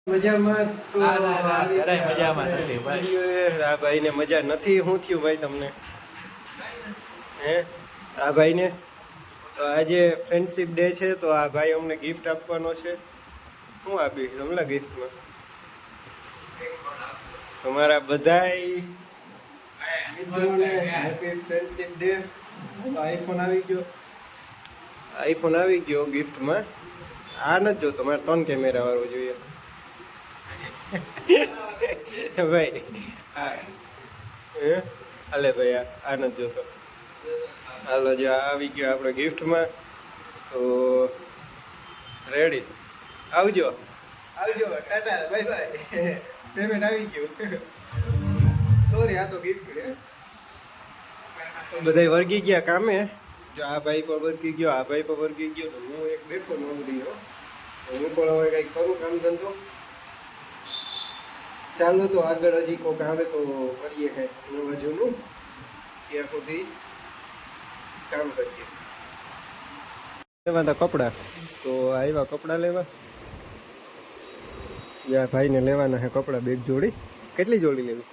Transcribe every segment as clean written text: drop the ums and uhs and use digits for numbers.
મજામાં તો મજામાં નથી ભાઈ. આ ભાઈને મજા નથી. શું થયું ભાઈ તમને? હે આ ભાઈને તો આજે ફ્રેન્ડશિપ ડે છે, તો આ ભાઈ અમને ગિફ્ટ આપવાનો છે. શું આપી હમણાં ગિફ્ટમાં? તમારા બધાય મિત્રોને હેપી ફ્રેન્ડશિપ ડે. આઈફોન આવી ગયો, આઈફોન આવી ગયો ગિફ્ટમાં. આ નથી જો, તમારે 3 કેમેરા વાળો જોઈએ ભાઈ. હાલે ભાઈ, આ નથી જોતો. હાલો, જો આવી ગયો આપણે ગિફ્ટમાં. તો રેડી, આવજો આવજો, ટાટા બાય બાય. પેમેન્ટ આવી ગયું. સોરી, આ તો ગિફ્ટ છે. તો બધા વર્ગી ગયા કામે. જો આ ભાઈ પણ વર્ગી ગયો, આ ભાઈ પણ વર્ગી ગયો. તો હું એક બેઠો નોંધી ગયો. હું પણ હવે કંઈક કરું કામ ધંધો. ચાલો તો આગળ હજી કોઈક આવે તો કરીએ કંઈક નવા જૂનું. ત્યાં સુધી કામ કરીએ. લેવા હતા કપડાં, તો આવ્યા કપડાં લેવા. યા ભાઈને લેવાના છે કપડાં, 2 જોડી. કેટલી જોડી લેવી?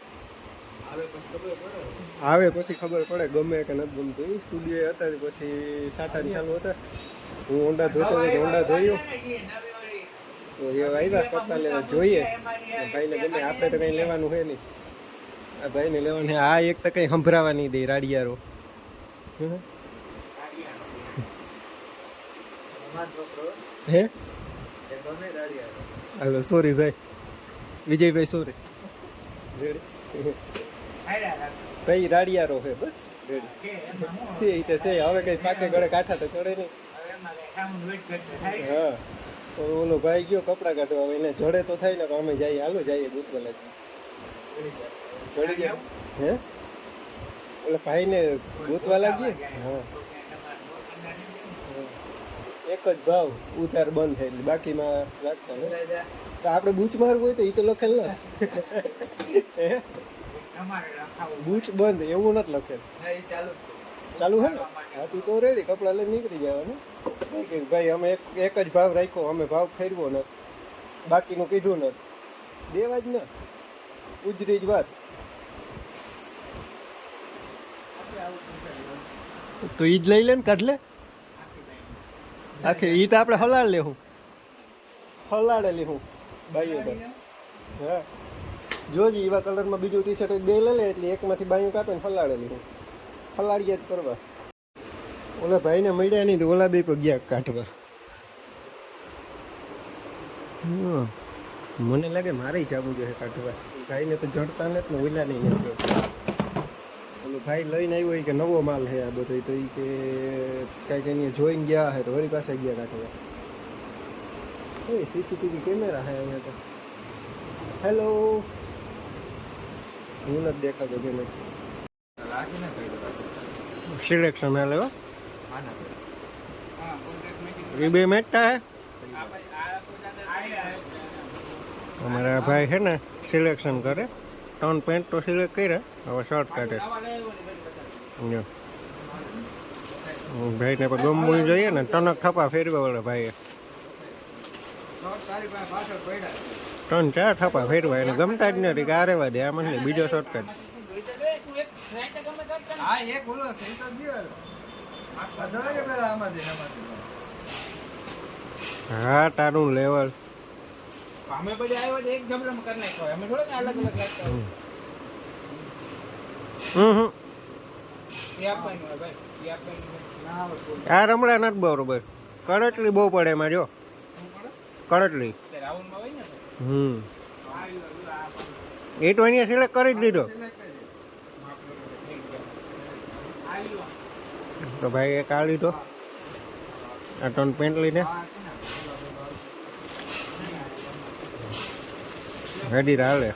આવે પછી ખબર પડે ગમે કે નથી ગમતું. એ સ્ટુડિયો હતા પછી સાટા ચાલુ હતા. હું ઊંડા ધોતો ઊંડા ધોયું. તો એ આવ્યા કપડાં લેવા. જોઈએ ભાઈને ગમે. આપણે તો કંઈ લેવાનું હોય નહીં. આ ભાઈને લેવાનું. આ એક તો કંઈ સંભળાવા નહીં દે રાડિયારો. હે હાલો, સોરી ભાઈ, વિજયભાઈ સોરી. રેડી ભાઈ, રાડિયારો છે બસ. રેડી છે એ તો છે. હવે કંઈ પાકે ગળે કાંઠા તો ચડે નહીં. હા, તો ઓલો ભાઈ ગયો કપડાં કાઢવા. હવે એને જડે તો થાય ને. તો અમે જઈએ, હાલો જઈએ ગૂંથવા લાગી. જડી ગયા હે ઓલા ભાઈને ગૂંથવા લાગીએ. હા, એક જ ભાવ ઉધાર બંધ થાય એટલે બાકીમાં રાખતા ને. તો આપણે બૂચ મારવું હોય તો એ તો લખેલ ને. બૂચ બંધ એવું નથી લખેલ. ચાલુ હે ને? હા, તું તો રેડી કપડાં લઈને નીકળી જવાનું. ભાઈ અમે એક જ ભાવ રાખ્યો. અમે ભાવ ફેરવો ને બાકીનું કીધું ને દેવા જ ને. ઉજરી જ વાત. તો ઈ જ લઈ લે ને, કાઢ લે આખી. ઈ તો આપણે હલાડ લેવું, હલાડેલી હું બાયું પર. હા, જોજી એવા કલરમાં બીજું ટી શર્ટ 2 લઈ લે એટલે એકમાંથી બાયું કાપે ને હલાડેલી હું. હલાડીએ જ કરવા. ઓલા ભાઈને મળ્યા નહીં તો ઓલા બે પર ગયા કાઢવા. મને લાગે મારે જવું જોઈએ કાઢવા. ભાઈને તો જડતા નથી ને ઓલા નહીં નથી. ઓલું ભાઈ લઈને આવ્યો કે નવો માલ છે આ બધો. તો એ કે કાંઈક એને જોઈને ગયા હે તો વળી પાસે ગયા કાઢવા. એ સીસીટીવી કેમેરા હે અહીંયા તો. હેલો, હું નથી દેખાતો કે નહીં. સિલેક્શન હાલે હો. એ 2 મેટા હે. અમારા ભાઈ છે ને સિલેક્શન કરે. 3 પેન્ટ તો સિલેક્ટ કર્યા, હવે શર્ટ કાઢે. ભાઈને પણ ગમવું જોઈએ ને. ટનક થપા ફેરવા વાળા ભાઈએ 3-4 થપા ફેરવા. એને ગમતા જ નથી કે આ રેવા દે, આ મને બીજો શર્ટ કાઢ. હા, તારું લેવલ. અમે પછી આવ્યો એક જમરામાં કરી નાખ્યો. અમે થોડા અલગ અલગ રાખતા હોય. આ રમડા નથી બરોબર. કડટલી બહુ પડે એમાં. જો કડટલી. એ તો અહીંયા સિલેક્ટ કરી જ દીધો. તો ભાઈ એક આ લીધો. આ 3 પેન્ટ લઈને રેડી હાલે.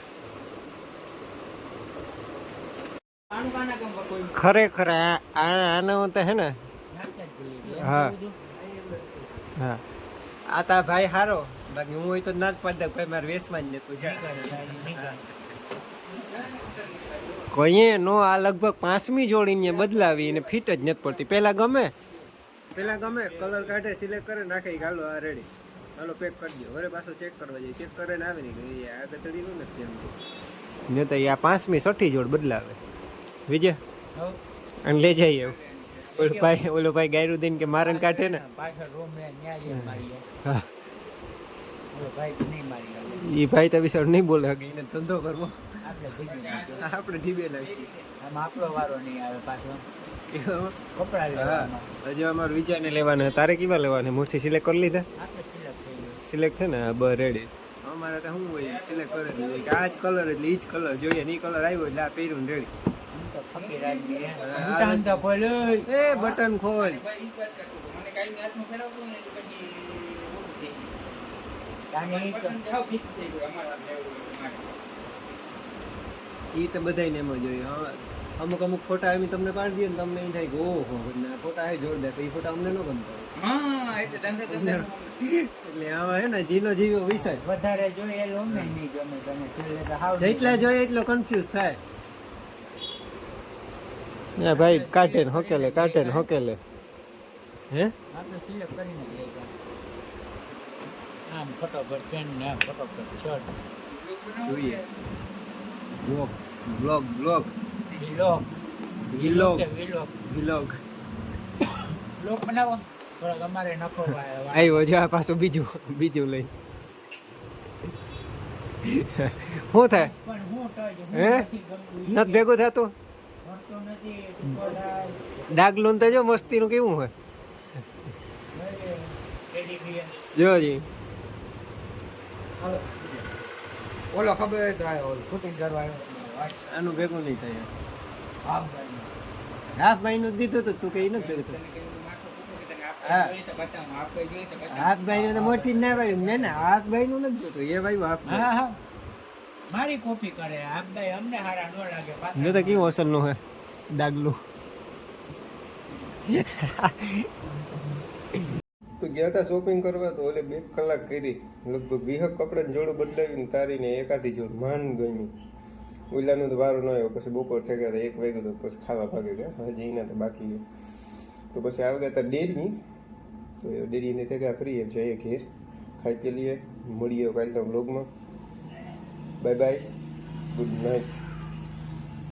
ખરેખર આને તો હે ને. હા હા, આ તા ભાઈ હારો. બાકી હું હોય તો ના જ પડતા. કોઈ મારે વેસમાં જ નતું. કોઈએ નો. આ લગભગ 5મી જોડીને બદલાવી ને ફિટ જ નથી પડતી. પેલા ગમે કલર કાઢે સિલેક્ટ કરે નાખે. ગાલો આ રેડી. હાલો પેક કરી દો. ઘરે પાછો ચેક કરવા જાય. ચેક કરીને આવે ને કે આ તો ચડીનું નથી એમ. ને તો આ 5મી 6ઠી જોડ બદલાવે વિજય અને લઈ જઈએ એવું. ઓલો ભાઈ ગાયરું દઈને કે મારન કાઢે ને પાછળ રૂમ મે ન્યા જઈને મારી હા ઓલો ભાઈ તો નહીં મારી ઈ ભાઈ તો વિચાર નહીં બોલે કે એને ધંધો કરવો આપણે ધીમે નાખ્યો. આપણે ઢીબે નાખી આમ આપણો વારો નહીં આવે પાછો કેવો? કપડા લેવાનો હજી અમારે વિચારને લેવાના. તારે કેવા લેવાના? મોસ્ટલી સિલેક્ટ કરી લીધા? આપણે સિલેક્ટ થઈ ગયું. સિલેક્ટ છે ને બ રેડી. અમારે તો શું હોય સિલેક્ટ કરે એટલે કે આ જ કલર એટલે ઈ જ કલર જોઈએ ને ઈ કલર આવ્યો એટલે આ પહેર્યું ને રેડી. હું તો ફકીર આદમી હે. બટન તો ખોલ એ બટન ખોલ. ઈ તો બધાયને એમ જ હોય. હા અમુક અમુક ફોટા એમ તમને પાડી દે ને તમને એમ થાય કે ઓહો ફોટા એ જોરદાર. તો એ ફોટા અમને ન ગમતા એટલે આમાં હે ને જીનો જીવો વિષય વધારે જોઈએ એટલે અમને નહીં ગમે. તમે છેલ્લે તો હાવ જેટલા જોઈએ એટલો કન્ફ્યુઝ થાય. ના ભાઈ કાઢે ને હોકેલે કાઢે ને હોકેલે હે આપણે સિલેક્ટ કરીને જ લઈ જાય. આમ ફટોફટ પેન ને આમ ફટોફટ શર્ટ જોઈએ blog blog blog vlog vlog vlog vlog blog બનાવો થોડાક અમારે નખો આવ્યો જો આ પાછું બીજું લઈ શું થાય પણ હું તો હે નથી ભેગું થતું મળતો નથી ટૂંકો થાય ડાગલું તો જો મસ્તીનું કેવું હોય ટેડી બિયર જોજી ઓલો ખબર તો આવ્યો શૂટિંગ કરવા આવ્યો આનું ભેગું નહીં થાય હા ભાઈ હાફ મહિનું દીધું તો તું કઈ નથી ભેગું હાફ ભાઈ તો મોટી જ ના પાડી મેં ને હાફ ભાઈ નું નથી જોતું એ ભાઈ હાફ હા હા મારી કોપી કરે આમ ભાઈ અમને હારા ન લાગે મેં તો કેવું અસલ નું હે ડાગલું તો ગયા હતા શોપિંગ કરવા તો ઓલે 2 કલાક કરી લગભગ 20 કપડાં જોડું બદલાવીને તારીને એકાદી જોડ માન ગમી. ઓલાનું તો વારો ન આવ્યો. પછી બપોર થઈ ગયા 1 વાગ્યું તો પછી ખાવા ભાગી ગયા. હજી એના તો બાકી છે. તો પછી આવી ગયા હતા ડેરી. તો એ ડેરીને થઈ ગયા ફ્રી એમ જઈએ ઘેર ખાઈ પી લઈએ. મળીએ કાલના બ્લોગમાં. Bye bye good night.